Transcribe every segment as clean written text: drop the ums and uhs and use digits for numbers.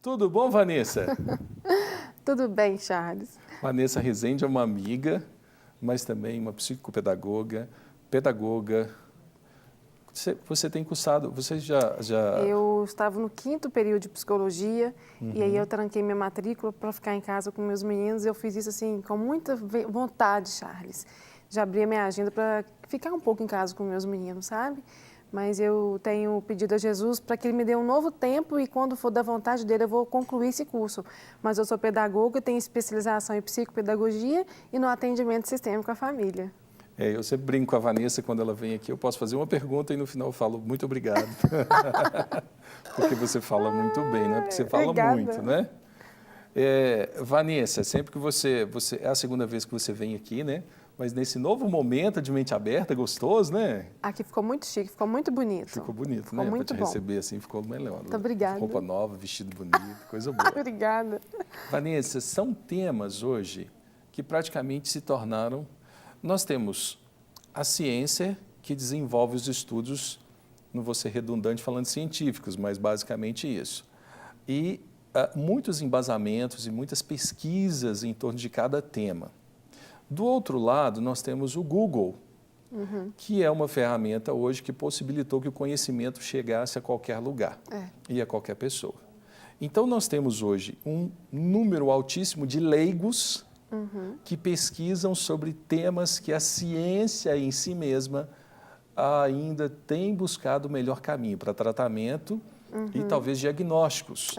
Tudo bom, Vanessa? Tudo bem, Charles. Vanessa Rezende é uma amiga, mas também uma psicopedagoga, pedagoga. Você tem cursado, você já... Eu estava no 5º período de psicologia e aí eu tranquei minha matrícula para ficar em casa com meus meninos. Eu fiz isso assim com muita vontade, Charles, de abrir a minha agenda para ficar um pouco em casa com meus meninos, sabe? Mas eu tenho pedido a Jesus para que Ele me dê um novo tempo e quando for da vontade dEle eu vou concluir esse curso. Mas eu sou pedagoga, tenho especialização em psicopedagogia e no atendimento sistêmico à família. Eu sempre brinco com a Vanessa quando ela vem aqui, eu posso fazer uma pergunta e no final eu falo muito obrigado. Porque você fala muito bem, né? Porque você fala Obrigada. muito, né? Vanessa, sempre que você... É a segunda vez que você vem aqui, né? Mas nesse novo momento de mente aberta, gostoso, né? Aqui ficou muito chique, ficou muito bonito. Ficou bonito, ficou né? Muito para te bom. receber assim, ficou melhor. Muito obrigada. Roupa nova, vestido bonito, coisa boa. Obrigada. Vanessa, são temas hoje que praticamente se tornaram... Nós temos a ciência que desenvolve os estudos, não vou ser redundante falando científicos, mas basicamente isso. E muitos embasamentos e muitas pesquisas em torno de cada tema. Do outro lado, nós temos o Google, que é uma ferramenta hoje que possibilitou que o conhecimento chegasse a qualquer lugar e a qualquer pessoa. Então, nós temos hoje um número altíssimo de leigos que pesquisam sobre temas que a ciência em si mesma ainda tem buscado o melhor caminho para tratamento e talvez diagnósticos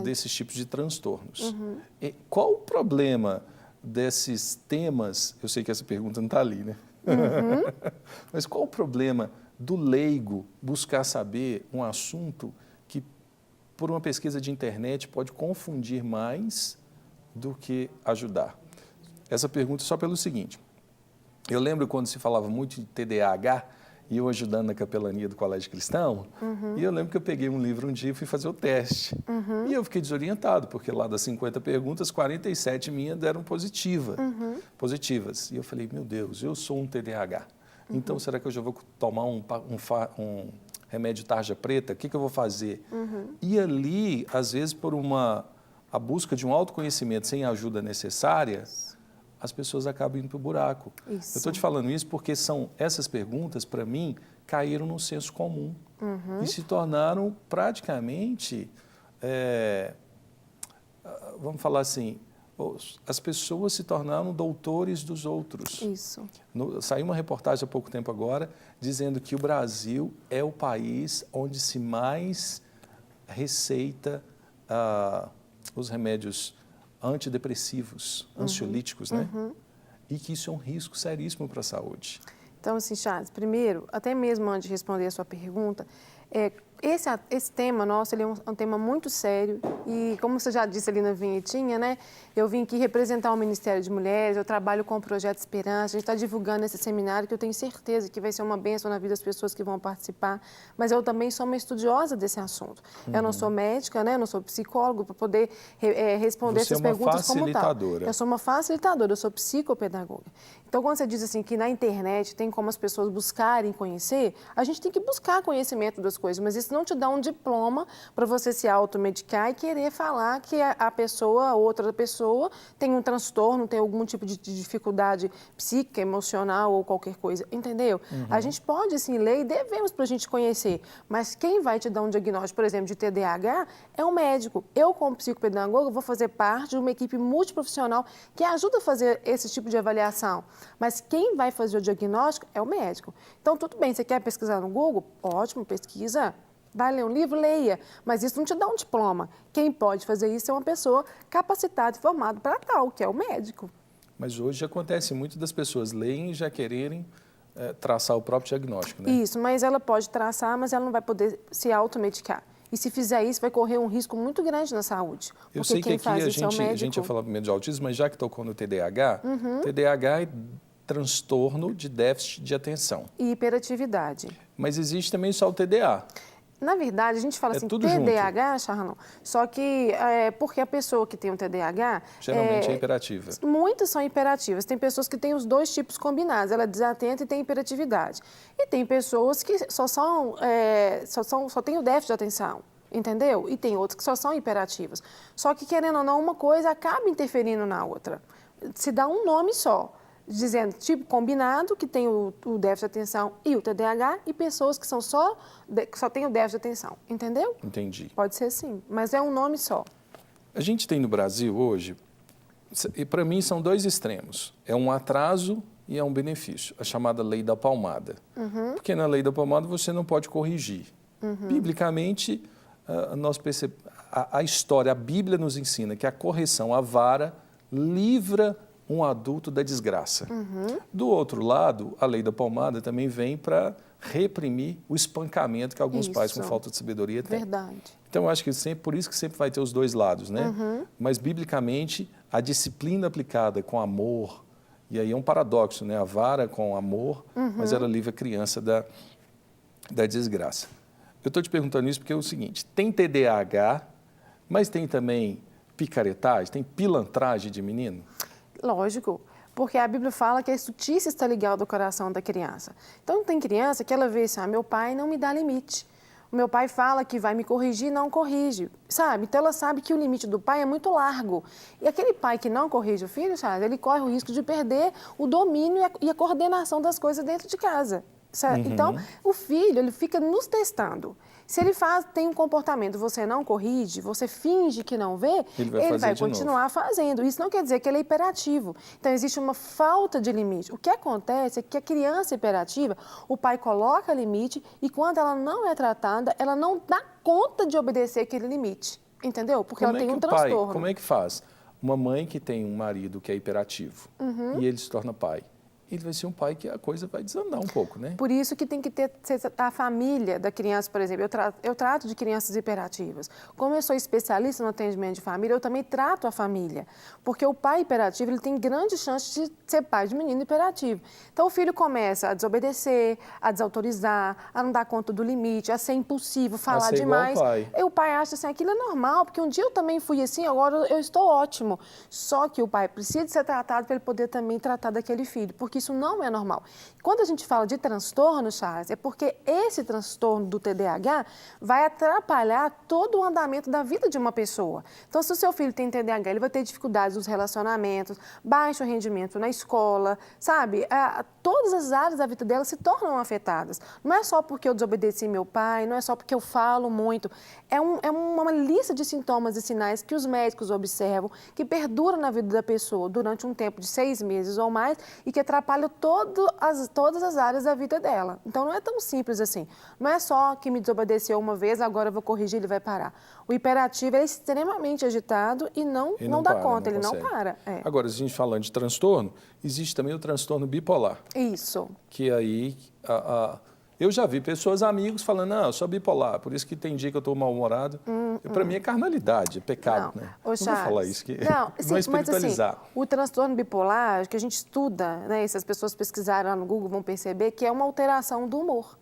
desses tipos de transtornos. E qual o problema desses temas? Eu sei que essa pergunta não está ali, né? Mas qual o problema do leigo buscar saber um assunto que, por uma pesquisa de internet, pode confundir mais do que ajudar? Essa pergunta é só pelo seguinte, eu lembro quando se falava muito de TDAH, e eu ajudando na capelania do Colégio Cristão, e eu lembro que eu peguei um livro um dia e fui fazer o teste. E eu fiquei desorientado, porque lá das 50 perguntas, 47 minhas deram positivas. E eu falei, meu Deus, eu sou um TDAH. Então, será que eu já vou tomar um remédio tarja preta? O que eu vou fazer? E ali, às vezes, por a busca de um autoconhecimento sem a ajuda necessária, as pessoas acabam indo para o buraco. Isso. Eu estou te falando isso porque essas perguntas, para mim, caíram no senso comum e se tornaram praticamente, vamos falar assim, as pessoas se tornaram doutores dos outros. Isso. Saiu uma reportagem há pouco tempo agora dizendo que o Brasil é o país onde se mais receita os remédios antidepressivos, ansiolíticos, né? E que isso é um risco seríssimo para a saúde. Então, assim, Charles, primeiro, até mesmo antes de responder a sua pergunta, esse tema nosso, ele é um tema muito sério e, como você já disse ali na vinhetinha, né? Eu vim aqui representar o Ministério de Mulheres, eu trabalho com o Projeto Esperança, a gente está divulgando esse seminário que eu tenho certeza que vai ser uma bênção na vida das pessoas que vão participar, mas eu também sou uma estudiosa desse assunto. Eu não sou médica, né? Eu não sou psicólogo para poder responder essas perguntas como tal. Eu sou uma facilitadora, eu sou psicopedagoga. Então, quando você diz assim que na internet tem como as pessoas buscarem conhecer, a gente tem que buscar conhecimento das coisas, mas isso não te dá um diploma para você se automedicar e querer falar que a pessoa, a outra pessoa, tem um transtorno, tem algum tipo de dificuldade psíquica, emocional ou qualquer coisa, entendeu? A gente pode, sim, ler e devemos para a gente conhecer, mas quem vai te dar um diagnóstico, por exemplo, de TDAH é o médico. Eu, como psicopedagoga, vou fazer parte de uma equipe multiprofissional que ajuda a fazer esse tipo de avaliação, mas quem vai fazer o diagnóstico é o médico. Então, tudo bem, você quer pesquisar no Google? Ótimo, pesquisa. Vai ler um livro? Leia. Mas isso não te dá um diploma. Quem pode fazer isso é uma pessoa capacitada e formada para tal, que é o médico. Mas hoje acontece muito das pessoas leem e já quererem traçar o próprio diagnóstico, né? Isso, mas ela pode traçar, mas ela não vai poder se automedicar. E se fizer isso, vai correr um risco muito grande na saúde. Eu sei que aqui a gente ia falar primeiro de autismo, mas já que tocou no TDAH, TDAH é transtorno de déficit de atenção. E hiperatividade. Mas existe também só o TDA. Na verdade, a gente fala assim, TDAH, Charlão, só que porque a pessoa que tem um TDAH... Geralmente é hiperativa. Muitas são hiperativas. Tem pessoas que têm os dois tipos combinados. Ela é desatenta e tem hiperatividade. E tem pessoas que só têm o déficit de atenção. entendeu? E tem outros que só são hiperativos. Só que, querendo ou não, uma coisa acaba interferindo na outra. Se dá um nome só, dizendo tipo combinado, que tem o déficit de atenção e o TDAH, e pessoas que são que só têm o déficit de atenção, entendeu? Entendi. Pode ser sim, mas é um nome só. A gente tem no Brasil hoje, e para mim são dois extremos, é um atraso e é um benefício, a chamada lei da palmada. Porque na lei da palmada você não pode corrigir. Biblicamente, a história, a Bíblia nos ensina que a correção, a vara, livra um adulto da desgraça. Do outro lado, a lei da palmada também vem para reprimir o espancamento que alguns pais com falta de sabedoria têm. Verdade. Então, eu acho que por isso que sempre vai ter os dois lados, né? Mas, biblicamente, a disciplina aplicada com amor, e aí é um paradoxo, né? A vara com amor, mas ela livra a criança da desgraça. Eu estou te perguntando isso porque é o seguinte, tem TDAH, mas tem também picaretagem, tem pilantragem de menino? Lógico, porque a Bíblia fala que a estultícia está ligada ao coração da criança. Então, tem criança que ela vê assim, meu pai não me dá limite. O meu pai fala que vai me corrigir, não corrige, sabe? Então, ela sabe que o limite do pai é muito largo. E aquele pai que não corrige o filho, sabe? Ele corre o risco de perder o domínio e a coordenação das coisas dentro de casa. Então, o filho, ele fica nos testando. Se ele tem um comportamento, você não corrige, você finge que não vê, ele vai continuar fazendo. Isso não quer dizer que ele é hiperativo. Então, existe uma falta de limite. O que acontece é que a criança hiperativa, o pai coloca limite e quando ela não é tratada, ela não dá conta de obedecer aquele limite. Entendeu? Porque ela tem um transtorno. Como é que faz? Uma mãe que tem um marido que é hiperativo e ele se torna pai. Ele vai ser um pai que a coisa vai desandar um pouco, né? Por isso que tem que ter a família da criança, por exemplo. Eu trato de crianças hiperativas. Como eu sou especialista no atendimento de família, eu também trato a família. Porque o pai hiperativo, ele tem grande chance de ser pai de menino hiperativo. Então, o filho começa a desobedecer, a desautorizar, a não dar conta do limite, a ser impulsivo, falar demais. E o pai acha assim, aquilo é normal, porque um dia eu também fui assim, agora eu estou ótimo. Só que o pai precisa ser tratado para ele poder também tratar daquele filho, porque isso não é normal. Quando a gente fala de transtorno, Charles, é porque esse transtorno do TDAH vai atrapalhar todo o andamento da vida de uma pessoa. Então, se o seu filho tem TDAH, ele vai ter dificuldades nos relacionamentos, baixo rendimento na escola, sabe? Todas as áreas da vida dela se tornam afetadas. Não é só porque eu desobedeci meu pai, não é só porque eu falo muito. É uma lista de sintomas e sinais que os médicos observam, que perduram na vida da pessoa durante um tempo de 6 meses ou mais e que atrapalham todas as áreas da vida dela. Então, não é tão simples assim. Não é só que me desobedeceu uma vez, agora eu vou corrigir, ele vai parar. O hiperativo é extremamente agitado e não dá conta, ele não para. Agora, a gente falando de transtorno, existe também o transtorno bipolar. Isso. Que aí, eu já vi pessoas, amigos, falando, não, eu sou bipolar, por isso que tem dia que eu estou mal-humorado. Para mim é carnalidade, é pecado, né? Não vou falar isso, que não é espiritualizar. Mas, assim, o transtorno bipolar, que a gente estuda, né, e se as pessoas pesquisarem lá no Google vão perceber que é uma alteração do humor.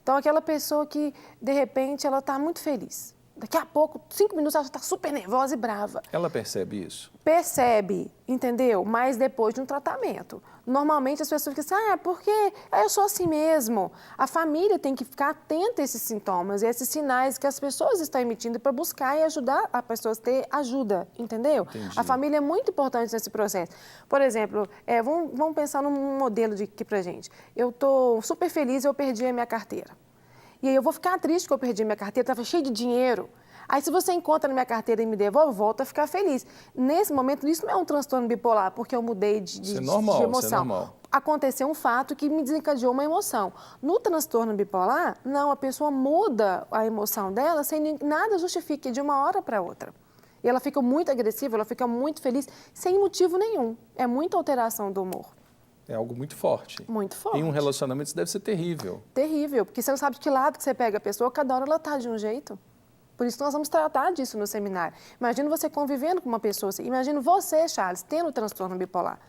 Então, aquela pessoa que, de repente, ela está muito feliz. Daqui a pouco, 5 minutos, ela está super nervosa e brava. Ela percebe isso? Percebe, entendeu? Mas depois de um tratamento. Normalmente as pessoas ficam assim, porque eu sou assim mesmo. A família tem que ficar atenta a esses sintomas e esses sinais que as pessoas estão emitindo para buscar e ajudar a pessoas a ter ajuda, entendeu? Entendi. A família é muito importante nesse processo. Por exemplo, vamos pensar num modelo aqui pra gente. Eu estou super feliz e eu perdi a minha carteira. E aí eu vou ficar triste que eu perdi minha carteira, estava cheia de dinheiro. Aí se você encontra na minha carteira e me devolve, eu volto a ficar feliz. Nesse momento, isso não é um transtorno bipolar, porque eu mudei de emoção. Isso é normal. Aconteceu um fato que me desencadeou uma emoção. No transtorno bipolar, não, a pessoa muda a emoção dela sem nada justifique de uma hora para outra. E ela fica muito agressiva, ela fica muito feliz, sem motivo nenhum. É muita alteração do humor. É algo muito forte. Muito forte. Em um relacionamento isso deve ser terrível. Terrível, porque você não sabe de que lado que você pega a pessoa, cada hora ela está de um jeito. Por isso nós vamos tratar disso no seminário. Imagina você convivendo com uma pessoa assim. Imagina você, Charles, tendo transtorno bipolar.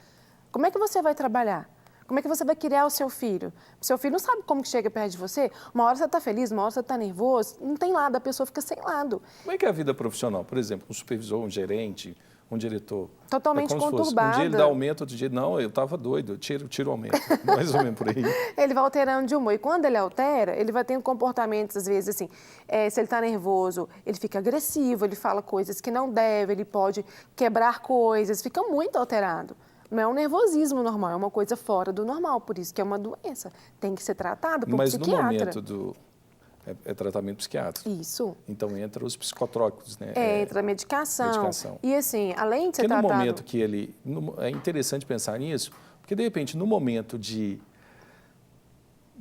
Como é que você vai trabalhar? Como é que você vai criar o seu filho? Seu filho não sabe como que chega perto de você. Uma hora você está feliz, uma hora você está nervoso. Não tem lado, a pessoa fica sem lado. Como é que é a vida profissional? Por exemplo, um supervisor, um gerente, um diretor. Totalmente como se fosse, conturbada. um dia ele dá aumento, outro dia, não, eu estava doido, eu tiro o aumento. Mais ou menos por aí. Ele vai alterando de humor. E quando ele altera, ele vai tendo comportamentos, às vezes, assim, se ele está nervoso, ele fica agressivo, ele fala coisas que não deve, ele pode quebrar coisas, fica muito alterado. Não é um nervosismo normal, é uma coisa fora do normal, por isso que é uma doença. Tem que ser tratada por um Mas psiquiatra. no momento do... É tratamento psiquiátrico. Isso. Então entra os psicotrópicos, né? Entra a medicação. E assim, além de ser porque tratado... no momento que ele... É interessante pensar nisso, porque de repente no momento de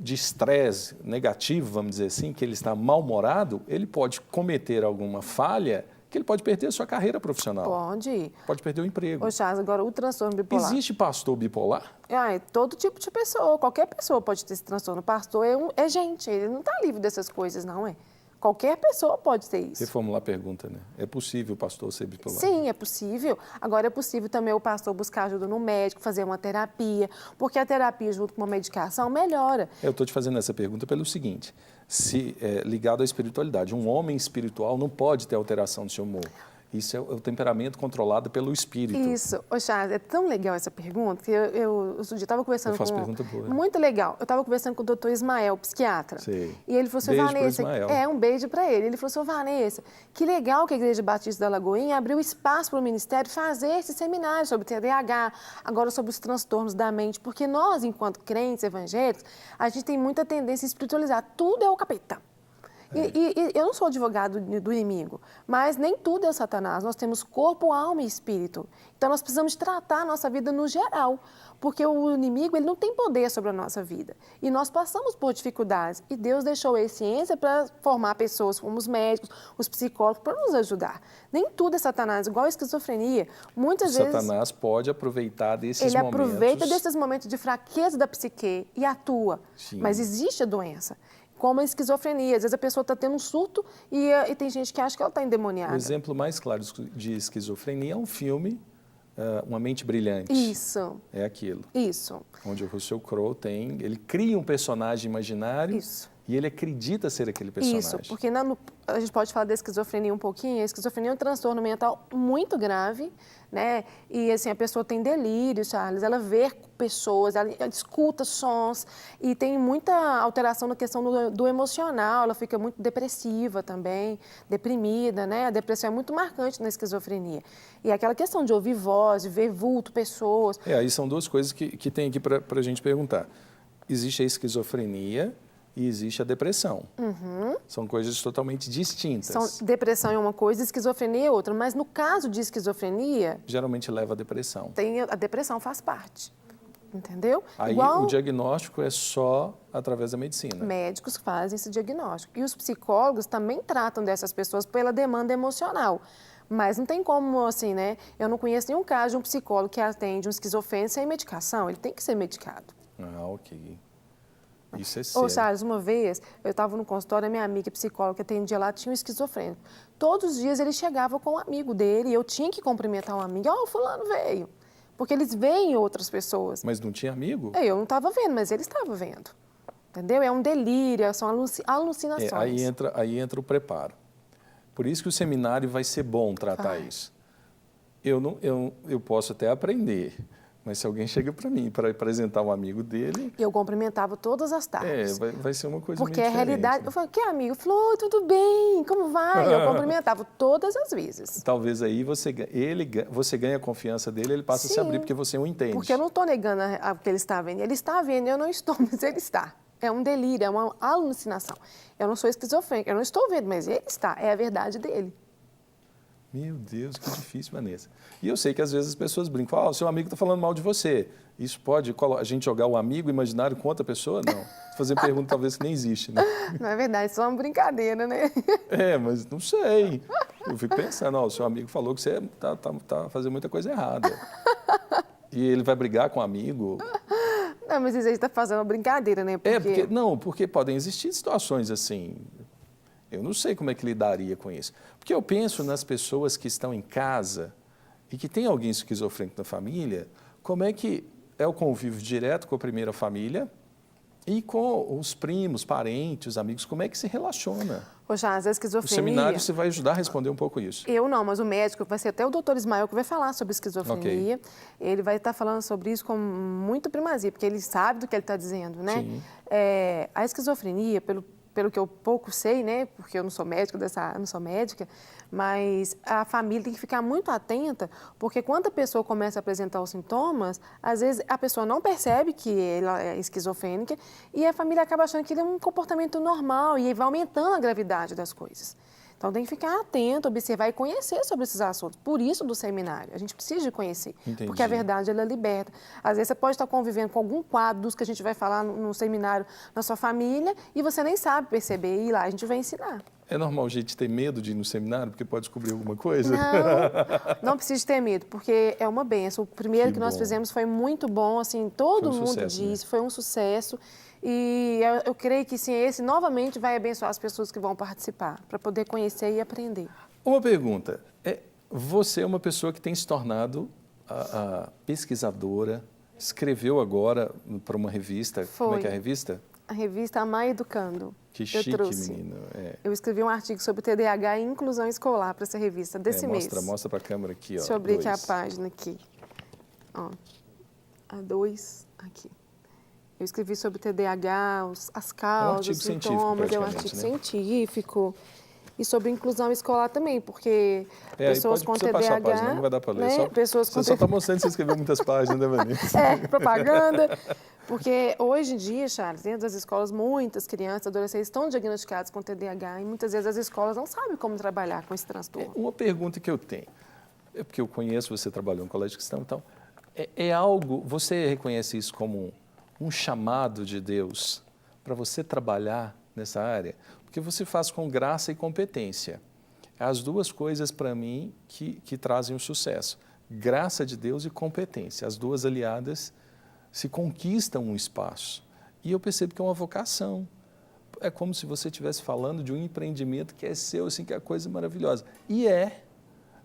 estresse negativo, vamos dizer assim, que ele está mal-humorado, ele pode cometer alguma falha que ele pode perder a sua carreira profissional. Pode. Pode perder o emprego. Ô, Charles, agora o transtorno bipolar. Existe pastor bipolar? É todo tipo de pessoa, qualquer pessoa pode ter esse transtorno. O pastor é gente, ele não está livre dessas coisas, não é? Qualquer pessoa pode ter isso. Reformular a pergunta, né? É possível o pastor ser bipolar? Sim, é possível. Agora, é possível também o pastor buscar ajuda no médico, fazer uma terapia, porque a terapia junto com uma medicação melhora. Eu estou te fazendo essa pergunta pelo seguinte, ligado à espiritualidade, um homem espiritual não pode ter alteração do seu humor. Isso é o temperamento controlado pelo espírito. Isso. Ô, Charles, é tão legal essa pergunta que eu estava conversando eu faço com... pergunta boa. Muito legal. Eu estava conversando com o doutor Ismael, psiquiatra. Sei. E ele falou assim, Beijo Vanessa... pro Ismael. Um beijo para ele. Ele falou assim, Vanessa, que legal que a Igreja Batista da Lagoinha abriu espaço para o Ministério fazer esse seminário sobre TDAH, agora sobre os transtornos da mente, porque nós, enquanto crentes evangélicos, a gente tem muita tendência a espiritualizar. Tudo é o capeta. E eu não sou advogado do inimigo, mas nem tudo é Satanás. Nós temos corpo, alma e espírito. Então, nós precisamos tratar a nossa vida no geral, porque o inimigo ele não tem poder sobre a nossa vida. E nós passamos por dificuldades. E Deus deixou a ciência para formar pessoas como os médicos, os psicólogos, para nos ajudar. Nem tudo é Satanás, igual a esquizofrenia. Muitas vezes... Satanás pode aproveitar desses momentos... Ele aproveita desses momentos de fraqueza da psique e atua. Sim. Mas existe a doença. Como a esquizofrenia. Às vezes a pessoa está tendo um surto e tem gente que acha que ela está endemoniada. O exemplo mais claro de esquizofrenia é um filme, Uma Mente Brilhante. Isso. É aquilo. Isso. Onde o Russell Crowe ele cria um personagem imaginário. Isso. E ele acredita ser aquele personagem. Isso, porque a gente pode falar da esquizofrenia um pouquinho. A esquizofrenia é um transtorno mental muito grave, né? E assim, a pessoa tem delírio, Charles, ela vê pessoas, ela escuta sons e tem muita alteração na questão do emocional, ela fica muito depressiva também, deprimida, né? A depressão é muito marcante na esquizofrenia. E aquela questão de ouvir voz, de ver vulto, pessoas. Aí são duas coisas que tem aqui para a gente perguntar. Existe a esquizofrenia e existe a depressão. Uhum. São coisas totalmente distintas. Depressão é uma coisa, esquizofrenia é outra. Mas no caso de esquizofrenia... Geralmente leva à depressão. A depressão faz parte, entendeu? Aí o diagnóstico é só através da medicina. Médicos fazem esse diagnóstico. E os psicólogos também tratam dessas pessoas pela demanda emocional. Mas não tem como, assim, né? Eu não conheço nenhum caso de um psicólogo que atende um esquizofrênico sem medicação. Ele tem que ser medicado. Ah, ok. Isso é sério. Ô, Charles, uma vez, eu estava no consultório, a minha amiga psicóloga que atendia lá tinha um esquizofrênico. Todos os dias ele chegava com um amigo dele e eu tinha que cumprimentar um amigo. Ó, o fulano veio. Porque eles veem outras pessoas. Mas não tinha amigo? Eu não estava vendo, mas ele estava vendo. Entendeu? É um delírio, são alucinações. Aí entra o preparo. Por isso que o seminário vai ser bom tratar isso. Eu posso até aprender, mas se alguém chega para mim para apresentar um amigo dele... Eu cumprimentava todas as tardes. Vai ser uma coisa porque meio é a realidade. né? Eu falei, que amigo? Ele falou, oi, tudo bem, como vai? Eu cumprimentava todas as vezes. Talvez aí você ganha a confiança dele, ele passa a se abrir, porque você o entende. Porque eu não estou negando o que ele está vendo. Ele está vendo, eu não estou, mas ele está. É um delírio, é uma alucinação. Eu não sou esquizofrênica, eu não estou vendo, mas ele está. É a verdade dele. Meu Deus, que difícil, Vanessa. E eu sei que às vezes as pessoas brincam, o seu amigo está falando mal de você. Isso pode a gente jogar o amigo imaginário com outra pessoa? Não. Fazer pergunta talvez que nem existe, né? Não é verdade, isso é uma brincadeira, né? Mas não sei. Eu fico pensando, o seu amigo falou que você tá fazendo muita coisa errada. E ele vai brigar com o amigo. Não, mas isso aí está fazendo uma brincadeira, né? Porque podem existir situações assim. Eu não sei como é que lidaria com isso. Porque eu penso nas pessoas que estão em casa e que tem alguém esquizofrênico na família, como é que é o convívio direto com a primeira família e com os primos, parentes, os amigos. Como é que se relaciona? Ô, Charles, a O esquizofrenia... seminário você vai ajudar a responder um pouco isso. Eu não, mas o médico, vai ser até o doutor Ismael que vai falar sobre esquizofrenia. Ok. Ele vai estar falando sobre isso com muito primazia, porque ele sabe do que ele está dizendo, né? Sim. A esquizofrenia, pelo que eu pouco sei, né? Porque eu não sou médico não sou médica, mas a família tem que ficar muito atenta, porque quando a pessoa começa a apresentar os sintomas, às vezes a pessoa não percebe que ela é esquizofrênica e a família acaba achando que ele é um comportamento normal e aí vai aumentando a gravidade das coisas. Então, tem que ficar atento, observar e conhecer sobre esses assuntos. Por isso do seminário, a gente precisa de conhecer, Entendi. porque a verdade, ela liberta. Às vezes, você pode estar convivendo com algum quadro dos que a gente vai falar no seminário na sua família e você nem sabe perceber, e lá a gente vai ensinar. É normal a gente ter medo de ir no seminário porque pode descobrir alguma coisa? Não precisa ter medo, porque é uma benção. O primeiro que nós fizemos foi muito bom, assim, todo mundo sucesso, disse, foi um sucesso. E eu creio que sim, esse novamente vai abençoar as pessoas que vão participar, para poder conhecer e aprender. Uma pergunta. Você é uma pessoa que tem se tornado a pesquisadora, escreveu agora para uma revista. Foi. Como é que é a revista? A revista Amar Educando. Que chique, eu trouxe. menino. Eu escrevi um artigo sobre TDAH e inclusão escolar para essa revista desse mês. Mostra para a câmera aqui. Deixa eu abrir aqui a página aqui. Ó, a 2, aqui. Eu escrevi sobre TDAH, as causas, os sintomas, é um artigo científico. E sobre inclusão escolar também, porque pessoas com TDAH... Passar a página, não vai dar para ler. Né? Você só está mostrando que você escreveu muitas páginas, né, Vanessa? Propaganda. Porque hoje em dia, Charles, dentro das escolas, muitas crianças, adolescentes estão diagnosticados com TDAH e muitas vezes as escolas não sabem como trabalhar com esse transtorno. Uma pergunta que eu tenho, porque eu conheço, você trabalhou em colégio cristão, então, é algo, você reconhece isso como um chamado de Deus para você trabalhar nessa área? Porque você faz com graça e competência. As duas coisas, para mim, que trazem o sucesso. Graça de Deus e competência. As duas aliadas se conquistam um espaço. E eu percebo que é uma vocação. É como se você estivesse falando de um empreendimento que é seu, assim, que é coisa maravilhosa. E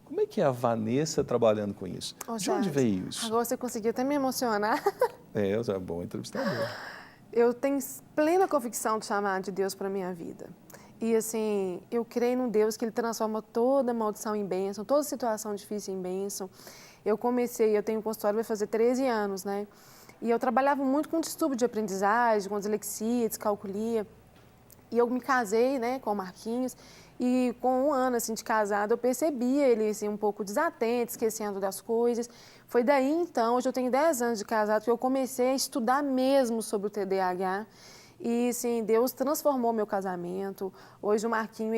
Como é que é a Vanessa trabalhando com isso? De onde veio isso? Agora você conseguiu até me emocionar. É bom entrevistador. Eu tenho plena convicção do chamado de Deus para a minha vida. E assim, eu creio num Deus que Ele transforma toda maldição em bênção, toda situação difícil em bênção. Eu tenho um consultório, vai fazer 13 anos, né? E eu trabalhava muito com distúrbio de aprendizagem, com dislexia, descalculia. E eu me casei, né, com o Marquinhos. E com um ano assim, de casado, eu percebia ele assim, um pouco desatento, esquecendo das coisas. Foi daí, então, hoje eu tenho 10 anos de casado, que eu comecei a estudar mesmo sobre o TDAH. E, sim, Deus transformou meu casamento. Hoje o Marquinho,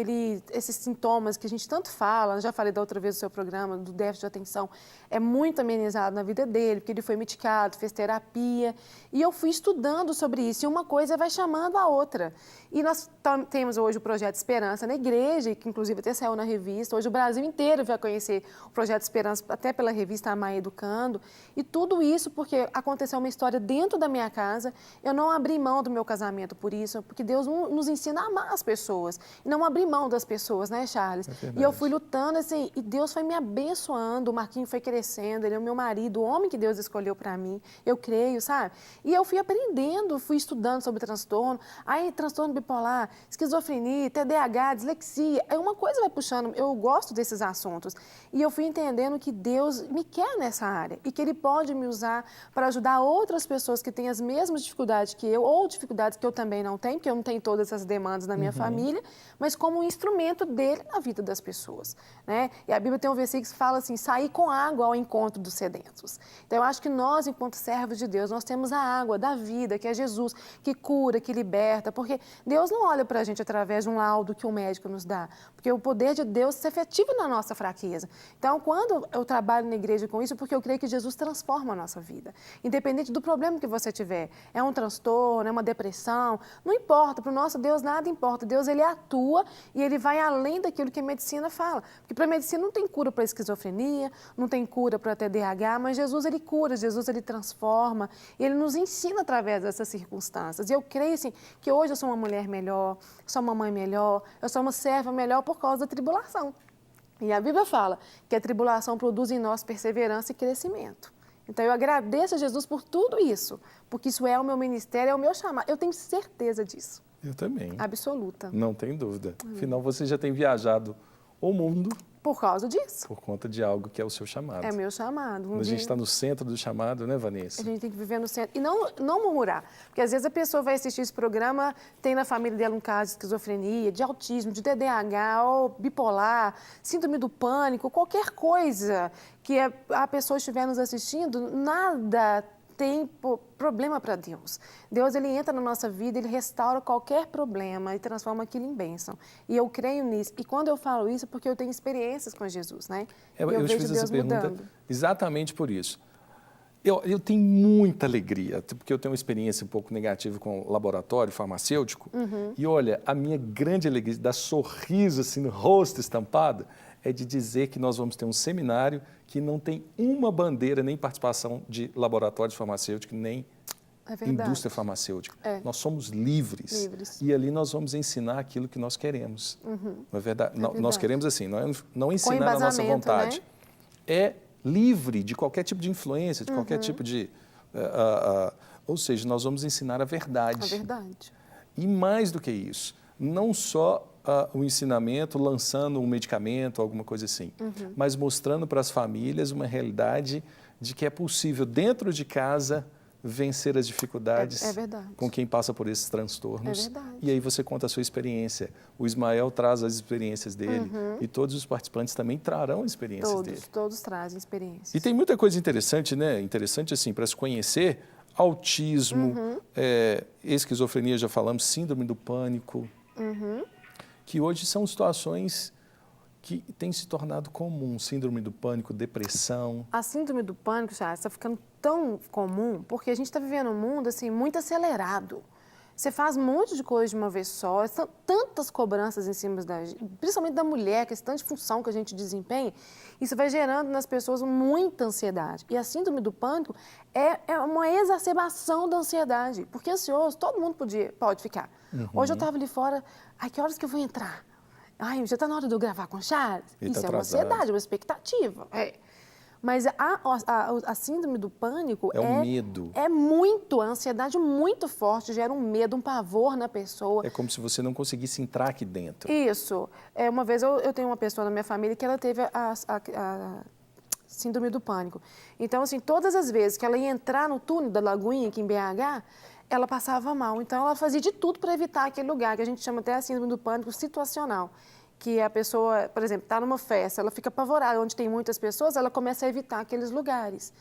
esses sintomas que a gente tanto fala, já falei da outra vez no seu programa, do déficit de atenção, é muito amenizado na vida dele, porque ele foi medicado, fez terapia. E eu fui estudando sobre isso, e uma coisa vai chamando a outra. E nós temos hoje o Projeto Esperança na igreja, que inclusive até saiu na revista. Hoje o Brasil inteiro vai conhecer o Projeto Esperança, até pela revista Amar Educando. E tudo isso porque aconteceu uma história dentro da minha casa. Eu não abri mão do meu casamento por isso, porque Deus nos ensina a amar as pessoas e não abrir mão das pessoas, né, Charles? E eu fui lutando, assim, e Deus foi me abençoando, o Marquinho foi crescendo, ele é o meu marido, o homem que Deus escolheu para mim, eu creio, sabe? E eu fui aprendendo, fui estudando sobre transtorno, aí transtorno bipolar, esquizofrenia, TDAH, dislexia, aí uma coisa vai puxando, eu gosto desses assuntos, e eu fui entendendo que Deus me quer nessa área e que Ele pode me usar para ajudar outras pessoas que têm as mesmas dificuldades que eu, ou dificuldades que eu também não tenho, porque eu não tenho todas essas demandas na minha família, mas como um instrumento dele na vida das pessoas, né? E a Bíblia tem um versículo que fala assim, sair com água ao encontro dos sedentos. Então, eu acho que nós, enquanto servos de Deus, nós temos a água da vida, que é Jesus, que cura, que liberta, porque Deus não olha para a gente através de um laudo que o médico nos dá, porque o poder de Deus se efetiva na nossa fraqueza. Então, quando eu trabalho na igreja com isso, porque eu creio que Jesus transforma a nossa vida, independente do problema que você tiver, é um transtorno, é uma depressão, não importa, para o nosso Deus nada importa. Deus, Ele atua e Ele vai além daquilo que a medicina fala. Porque para a medicina não tem cura para a esquizofrenia, não tem cura para a TDAH, mas Jesus, Ele cura, Jesus, Ele transforma, Ele nos ensina através dessas circunstâncias. E eu creio, assim, que hoje eu sou uma mulher melhor, sou uma mãe melhor, eu sou uma serva melhor por causa da tribulação. E a Bíblia fala que a tribulação produz em nós perseverança e crescimento. Então, eu agradeço a Jesus por tudo isso, porque isso é o meu ministério, é o meu chamado. Eu tenho certeza disso. Eu também. Absoluta. Não tem dúvida. Afinal, você já tem viajado o mundo Por causa disso. por conta de algo que é o seu chamado. É o meu chamado. Quando a gente está no centro do chamado, né, Vanessa? A gente tem que viver no centro. E não murmurar. Porque às vezes a pessoa vai assistir esse programa, tem na família dela um caso de esquizofrenia, de autismo, de TDAH, ou bipolar, síndrome do pânico, qualquer coisa que a pessoa estiver nos assistindo, nada tem problema para Deus. Deus, ele entra na nossa vida, ele restaura qualquer problema e transforma aquilo em bênção. E eu creio nisso. E quando eu falo isso, é porque eu tenho experiências com Jesus, né? Eu te fiz essa pergunta exatamente por isso. Eu tenho muita alegria, porque eu tenho uma experiência um pouco negativa com o laboratório farmacêutico. E olha, a minha grande alegria, dar sorriso assim no rosto estampado, é de dizer que nós vamos ter um seminário que não tem uma bandeira nem participação de laboratórios farmacêuticos, nem indústria farmacêutica. Nós somos livres. E ali nós vamos ensinar aquilo que nós queremos. Não é verdade? Nós queremos assim, não ensinar a nossa vontade. Né? É livre de qualquer tipo de influência, de qualquer tipo de... ou seja, nós vamos ensinar a verdade. A verdade. E mais do que isso, não só o ensinamento lançando um medicamento, alguma coisa assim, mas mostrando para as famílias uma realidade de que é possível, dentro de casa, vencer as dificuldades com quem passa por esses transtornos. É verdade. E aí você conta a sua experiência. O Ismael traz as experiências dele e todos os participantes também trarão experiências dele. Todos trazem experiências. E tem muita coisa interessante, né? Interessante assim, para se conhecer, autismo, esquizofrenia, já falamos, síndrome do pânico, que hoje são situações que têm se tornado comum, síndrome do pânico, depressão. A síndrome do pânico, já está ficando tão comum porque a gente está vivendo um mundo assim, muito acelerado. Você faz um monte de coisa de uma vez só, são tantas cobranças em cima principalmente da mulher, que é tanta função que a gente desempenha, isso vai gerando nas pessoas muita ansiedade. E a síndrome do pânico é uma exacerbação da ansiedade, porque ansioso todo mundo pode ficar. Hoje eu estava ali fora, que horas que eu vou entrar? Já está na hora de eu gravar com o Charles? Isso é uma ansiedade, uma expectativa. Mas a síndrome do pânico um medo. A ansiedade muito forte, gera um medo, um pavor na pessoa. É como se você não conseguisse entrar aqui dentro. Isso. Uma vez eu tenho uma pessoa na minha família que ela teve a síndrome do pânico. Então, assim, todas as vezes que ela ia entrar no túnel da Lagoinha, aqui em BH, ela passava mal. Então, ela fazia de tudo para evitar aquele lugar, que a gente chama até a síndrome do pânico situacional. Que a pessoa, por exemplo, está numa festa, ela fica apavorada, onde tem muitas pessoas, ela começa a evitar aqueles lugares.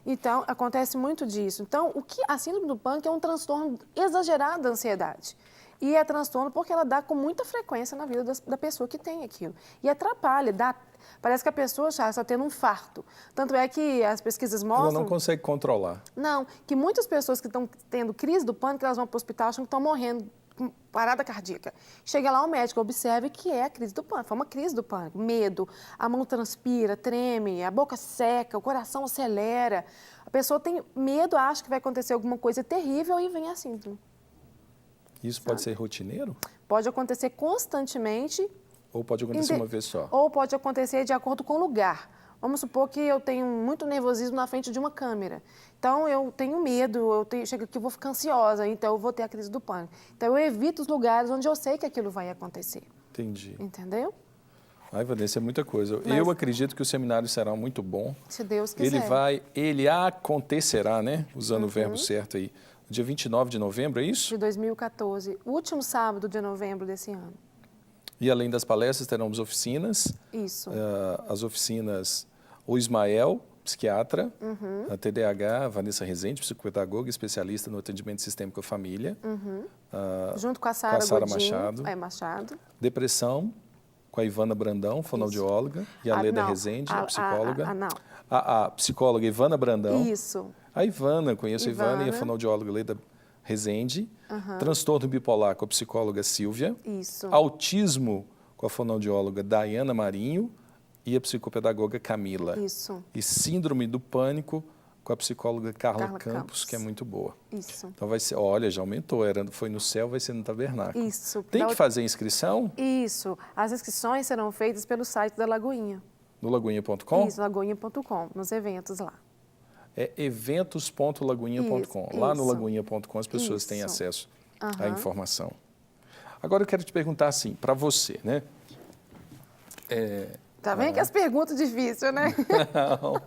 Então, acontece muito disso. Então, a síndrome do pânico é um transtorno exagerado da ansiedade. E é transtorno porque ela dá com muita frequência na vida da pessoa que tem aquilo. E atrapalha, parece que a pessoa já está tendo um infarto. Tanto é que as pesquisas mostram... Ela não consegue controlar. Não, que muitas pessoas que estão tendo crise do pânico, elas vão para o hospital, acham que estão morrendo, com parada cardíaca. Chega lá o médico, observa que é a crise do pânico, foi uma crise do pânico. Medo, a mão transpira, treme, a boca seca, o coração acelera. A pessoa tem medo, acha que vai acontecer alguma coisa terrível e vem a síndrome. Isso pode ser rotineiro? Pode acontecer constantemente. Ou pode acontecer uma vez só? Ou pode acontecer de acordo com o lugar. Vamos supor que eu tenho muito nervosismo na frente de uma câmera. Então, eu tenho medo, chego aqui, eu vou ficar ansiosa, então eu vou ter a crise do pânico. Então, eu evito os lugares onde eu sei que aquilo vai acontecer. Entendi. Entendeu? Vanessa, é muita coisa. Eu acredito que o seminário será muito bom. Se Deus quiser. Ele acontecerá, né? Usando o verbo certo aí. Dia 29 de novembro, é isso? De 2014, último sábado de novembro desse ano. E além das palestras, teremos oficinas. Isso. As oficinas, o Ismael, psiquiatra, a TDAH, a Vanessa Rezende, psicopedagoga, especialista no atendimento sistêmico à família. Junto com a Sara Machado. Machado. Depressão, com a Ivana Brandão, fonoaudióloga, e a Leda Rezende, a psicóloga. A psicóloga Ivana Brandão. Isso. A Ivana, conheço a Ivana e a fonoaudióloga Leda Rezende. Transtorno bipolar com a psicóloga Silvia. Isso. Autismo com a fonoaudióloga Dayana Marinho e a psicopedagoga Camila. Isso. E síndrome do pânico com a psicóloga Carla Campos, que é muito boa. Isso. Então vai ser, olha, já aumentou, foi no céu, vai ser no tabernáculo. Isso. Tem que fazer inscrição? Isso. As inscrições serão feitas pelo site da Lagoinha. No lagoinha.com? Isso, lagoinha.com, nos eventos lá. É eventos.lagoinha.com. Lá no isso. lagoinha.com as pessoas têm Isso. acesso à Aham. informação. Agora eu quero te perguntar assim, para você, né? Tá vendo que as perguntas difíceis, né? Não.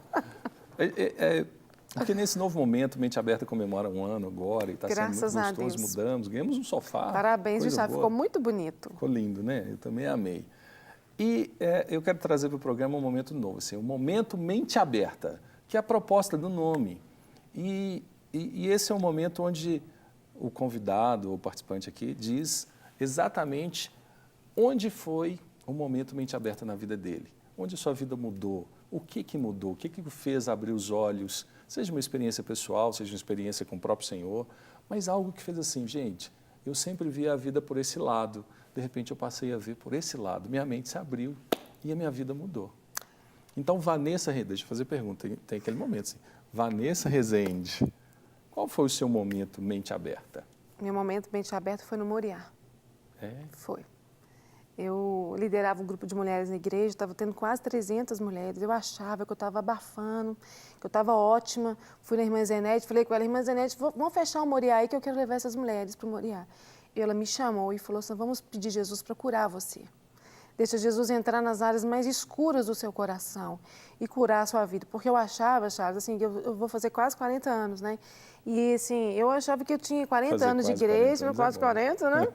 Porque nesse novo momento, Mente Aberta comemora 1 ano agora e está sendo muito Graças a gostoso, Deus. mudamos, ganhamos um sofá. Parabéns, coisa Gustavo, boa. ficou muito bonito. Ficou lindo, né? Eu também amei. E eu quero trazer para o programa um momento novo, assim, o momento Mente Aberta, que é a proposta do nome. E esse é um momento onde o convidado, o participante aqui, diz exatamente onde foi o momento Mente Aberta na vida dele, onde a sua vida mudou, o que mudou, o que o fez abrir os olhos, seja uma experiência pessoal, seja uma experiência com o próprio Senhor, mas algo que fez assim, gente, eu sempre via a vida por esse lado, de repente eu passei a ver por esse lado, minha mente se abriu e a minha vida mudou. Então, Vanessa, deixa eu fazer pergunta, tem aquele momento assim, Vanessa Rezende, qual foi o seu momento Mente Aberta? Meu momento mente aberta foi no Moriá. É? Foi. Eu liderava um grupo de mulheres na igreja, estava tendo quase 300 mulheres. Eu achava que eu estava abafando, que eu estava ótima. Fui na irmã Zenete, falei com ela, irmã Zenete, vamos fechar o Moriá aí que eu quero levar essas mulheres para o Moriá. E ela me chamou e falou assim, vamos pedir Jesus para curar você. Deixa Jesus entrar nas áreas mais escuras do seu coração e curar a sua vida. Porque eu achava, Charles, assim, que eu vou fazer quase 40 anos, né? E, assim, eu achava que eu tinha 40 anos de igreja, quase 40, né?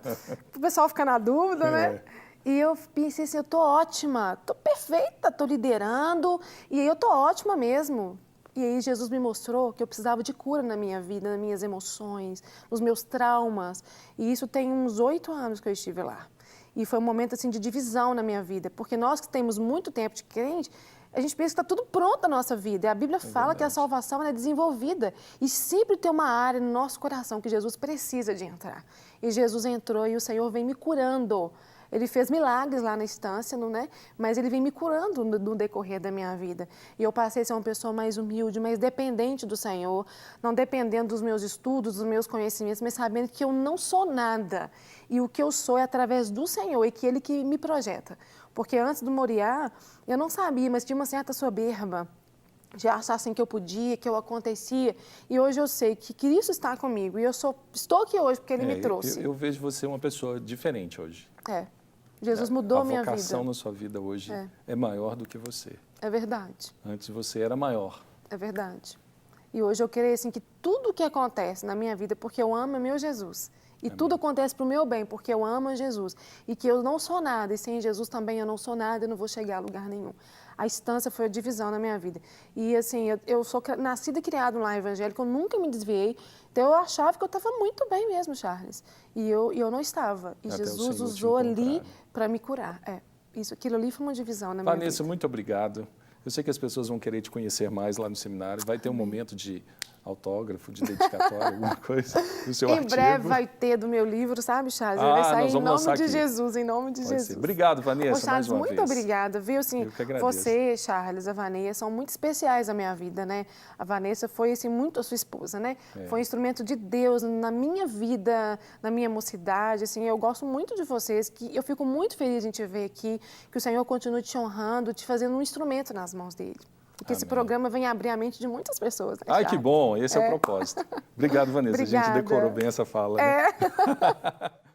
O pessoal fica na dúvida, né? E eu pensei assim, eu tô ótima, tô perfeita, tô liderando, e eu tô ótima mesmo. E aí Jesus me mostrou que eu precisava de cura na minha vida, nas minhas emoções, nos meus traumas. E isso tem uns 8 anos que eu estive lá. E foi um momento assim de divisão na minha vida, porque nós que temos muito tempo de crente, a gente pensa que está tudo pronto na nossa vida. E a Bíblia fala que a salvação é desenvolvida e sempre tem uma área no nosso coração que Jesus precisa de entrar. E Jesus entrou e o Senhor vem me curando. Ele fez milagres lá na instância, não é? Mas ele vem me curando no decorrer da minha vida. E eu passei a ser uma pessoa mais humilde, mais dependente do Senhor, não dependendo dos meus estudos, dos meus conhecimentos, mas sabendo que eu não sou nada. E o que eu sou é através do Senhor e que Ele que me projeta. Porque antes do Moriá, eu não sabia, mas tinha uma certa soberba de achar assim que eu podia, que eu acontecia. E hoje eu sei que Cristo está comigo. E eu estou aqui hoje porque Ele me trouxe. Eu vejo você uma pessoa diferente hoje. Jesus mudou a minha vida. A vocação na sua vida hoje é maior do que você. É verdade. Antes você era maior. É verdade. E hoje eu creio assim que tudo o que acontece na minha vida é porque eu amo meu Jesus. E tudo acontece para o meu bem, porque eu amo Jesus. E que eu não sou nada, e sem Jesus também eu não sou nada, eu não vou chegar a lugar nenhum. A instância foi a divisão na minha vida. E assim, eu sou nascida e criada no lar evangélico, eu nunca me desviei. Então eu achava que eu estava muito bem mesmo, Charles. E eu não estava. E Até Jesus usou ali para me curar. Aquilo ali foi uma divisão na minha vida. Vanessa, muito obrigado. Eu sei que as pessoas vão querer te conhecer mais lá no seminário. Vai ter um momento de autógrafo, de dedicatória, alguma coisa do seu artigo. Em breve vai ter do meu livro, sabe, Charles? Ele vai sair em nome de Jesus, em nome de Jesus. Ser. Obrigado, Vanessa, Charles, mais uma muito vez. obrigada, viu? Assim, Eu que agradeço. você, Charles, a Vanessa, são muito especiais na minha vida, né? A Vanessa foi, assim, muito a sua esposa, né? Foi um instrumento de Deus na minha vida, na minha mocidade, assim, eu gosto muito de vocês, que eu fico muito feliz de te ver aqui, que o Senhor continue te honrando, te fazendo um instrumento nas mãos dele. E que esse programa venha abrir a mente de muitas pessoas. Né, Ai, que bom, esse é o propósito. Obrigado, Vanessa. Obrigada. A gente decorou bem essa fala. Né?